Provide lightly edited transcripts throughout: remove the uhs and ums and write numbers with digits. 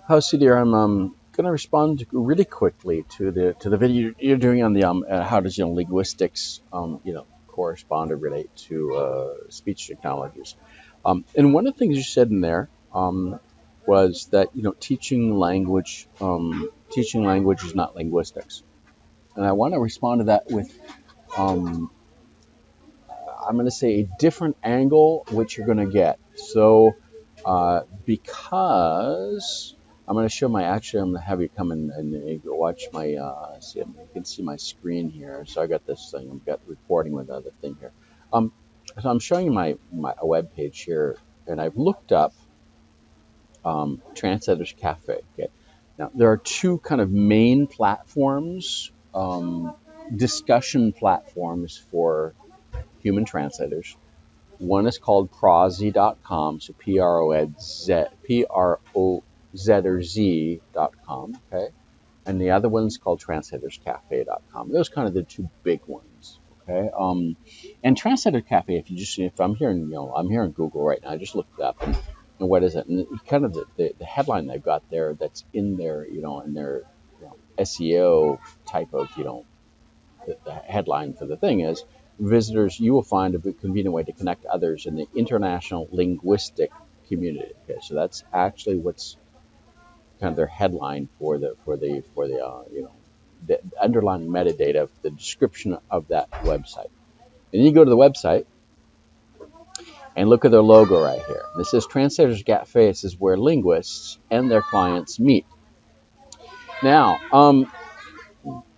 How's dear? I'm going to respond really quickly to the video you're doing on the how does linguistics correspond or relate to speech technologies. And one of the things you said in there was that teaching language is not linguistics, and I want to respond to that with um, I'm going to say a different angle, which you're going to get. So, because I'm going to show I'm going to have you come and watch my, see, you can see my screen here. So I got this thing, I've got recording with the other thing here. Um, so I'm showing you my a web page here, and I've looked up Translators Cafe. Okay. Now, there are two kind of main platforms, discussion platforms for human translators. One is called proz.com, so PROZ.com, okay? And the other one's called translatorscafe.com. Those are kind of the two big ones, okay? And Translator Cafe, if I'm here I'm here in Google right now, I just looked it up, and what is it? And kind of the headline they've got there that's in their, in their SEO type of, the headline for the thing is, visitors, you will find a convenient way to connect others in the international linguistic community. Okay, so that's actually what's kind of their headline the underlying metadata of the description of that website. And you go to the website and look at their logo right here. This says Translators Cafe. This is where linguists and their clients meet. Now,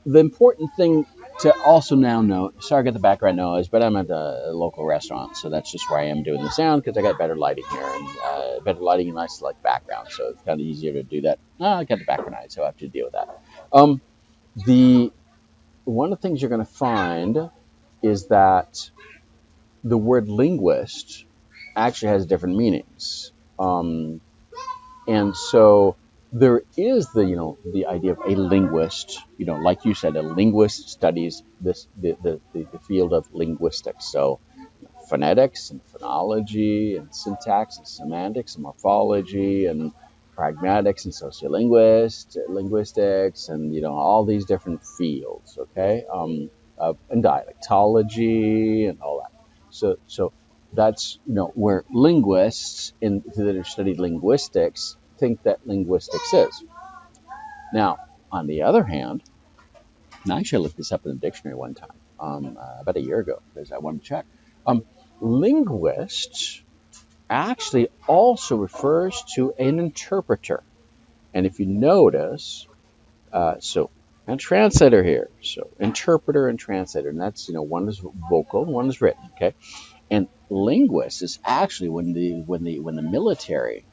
the important thing to also now note, sorry I got the background noise, but I'm at a local restaurant, so that's just where I am doing the sound because I got better lighting here and better lighting and nice background, so it's kind of easier to do that. I got the background noise, so I have to deal with that. The One of the things you're going to find is that the word linguist actually has different meanings, and so there is the idea of a linguist. Like you said, a linguist studies the field of linguistics. So phonetics and phonology and syntax and semantics and morphology and pragmatics and linguistics and all these different fields. Okay, and dialectology and all that. So that's where linguists that have studied linguistics think that linguistics is. Now, on the other hand, and I actually looked this up in the dictionary one time, about a year ago, because I wanted to check. Linguist actually also refers to an interpreter. And if you notice, so a translator here, so interpreter and translator, and that's one is vocal, and one is written. Okay, and linguist is actually when the military,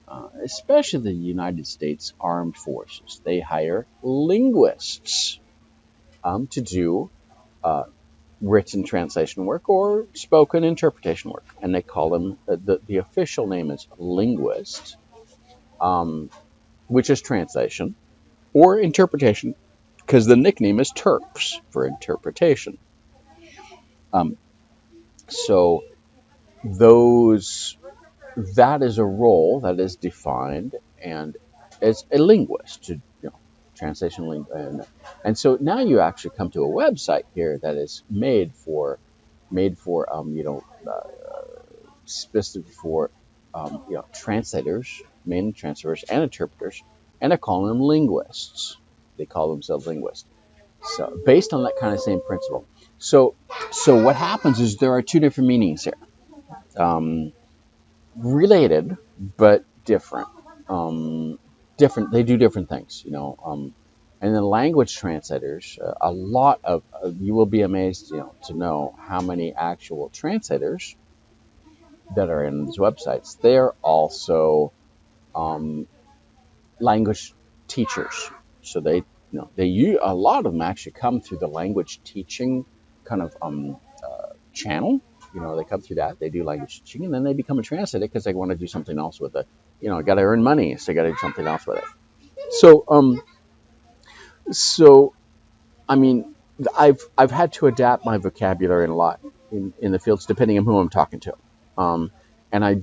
especially the United States Armed Forces, they hire linguists to do written translation work or spoken interpretation work, and they call them the official name is linguist, which is translation or interpretation, because the nickname is TERPS for interpretation. So that is a role that is defined and as a linguist, translation and so now you actually come to a website here that is made for specific for translators, mainly translators and interpreters, and they're calling them linguists. They call themselves linguists. So based on that kind of same principle. So what happens is there are two different meanings here. Related but different. They do different things, and then language translators, a lot of you will be amazed, to know how many actual translators that are in these websites. They're also language teachers, so a lot of them actually come through the language teaching kind of channel. They come through that, they do language teaching, and then they become a translator because they want to do something else with it. Got to earn money, so they got to do something else with it. So I mean, I've had to adapt my vocabulary a lot in the fields depending on who I'm talking to, and I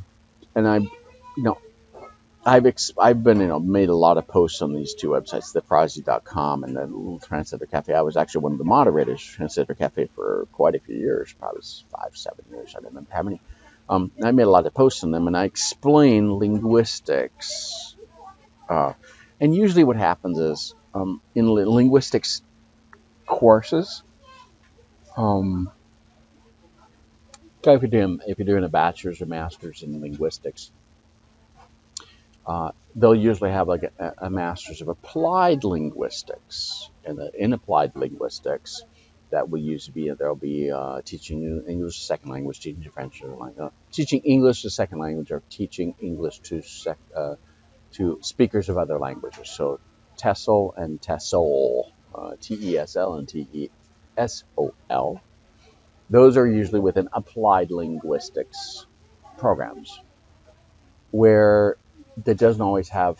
I've been made a lot of posts on these two websites, the Prodigy.com and the Little Translator Cafe. I was actually one of the moderators of Translator Cafe for quite a few years, probably 5, 7 years. I don't remember how many. I made a lot of posts on them, and I explain linguistics. And usually, what happens is in linguistics courses, um, if you're doing a bachelor's or master's in linguistics, they'll usually have like a master's of applied linguistics, and in applied linguistics, that will usually be there'll be teaching English as a second language, teaching French, or teaching English as a second language, or teaching English to speakers of other languages. So TESOL and TESOL, TESL and TESOL. Those are usually within applied linguistics programs, where that doesn't always have,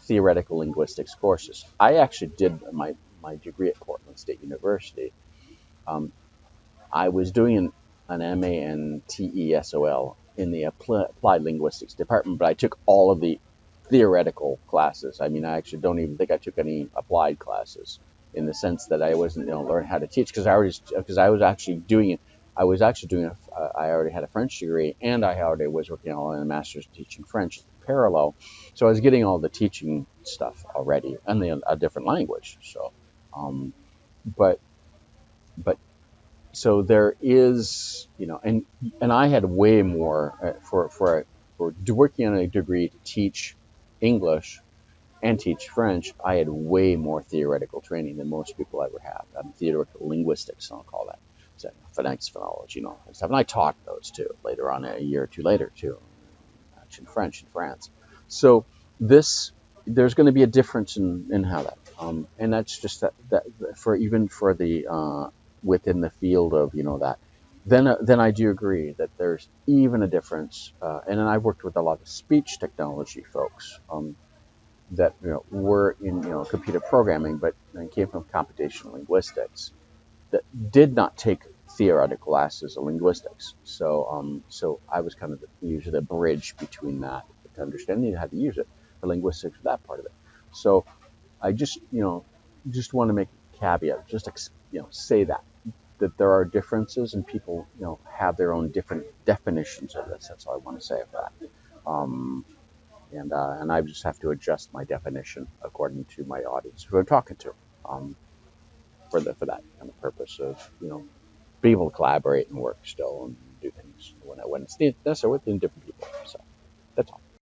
theoretical linguistics courses. I actually did my degree at Portland State University. Um, I was doing an MA in TESOL in the applied linguistics department, but I took all of the theoretical classes. I mean, I actually don't even think I took any applied classes, in the sense that I wasn't, learning how to teach, because I was actually doing it. I was actually doing I already had a French degree, and I already was working on a master's teaching French parallel. So I was getting all the teaching stuff already, and a different language. So, but but so there is, and I had way more for working on a degree to teach English and teach French. I had way more theoretical training than most people ever have. Theoretical linguistics, I'll call that. So phonetics, phonology, and stuff. And I taught those too later on, a year or two later too, in French in France. So there's going to be a difference in how that, and that's just that for even for the within the field of, that. Then I do agree that there's even a difference, and then I've worked with a lot of speech technology folks, that were in computer programming, but came from computational linguistics, that did not take theoretical classes of linguistics. So I was kind of usually the bridge between that, to understanding how to use it for linguistics, for that part of it. So I just want to make a caveat, just say that there are differences, and people have their own different definitions of this. That's all I want to say about that. And I just have to adjust my definition according to my audience who I'm talking to, for that kind of purpose of being able to collaborate and work still and do things when it's necessary within different people. So that's all.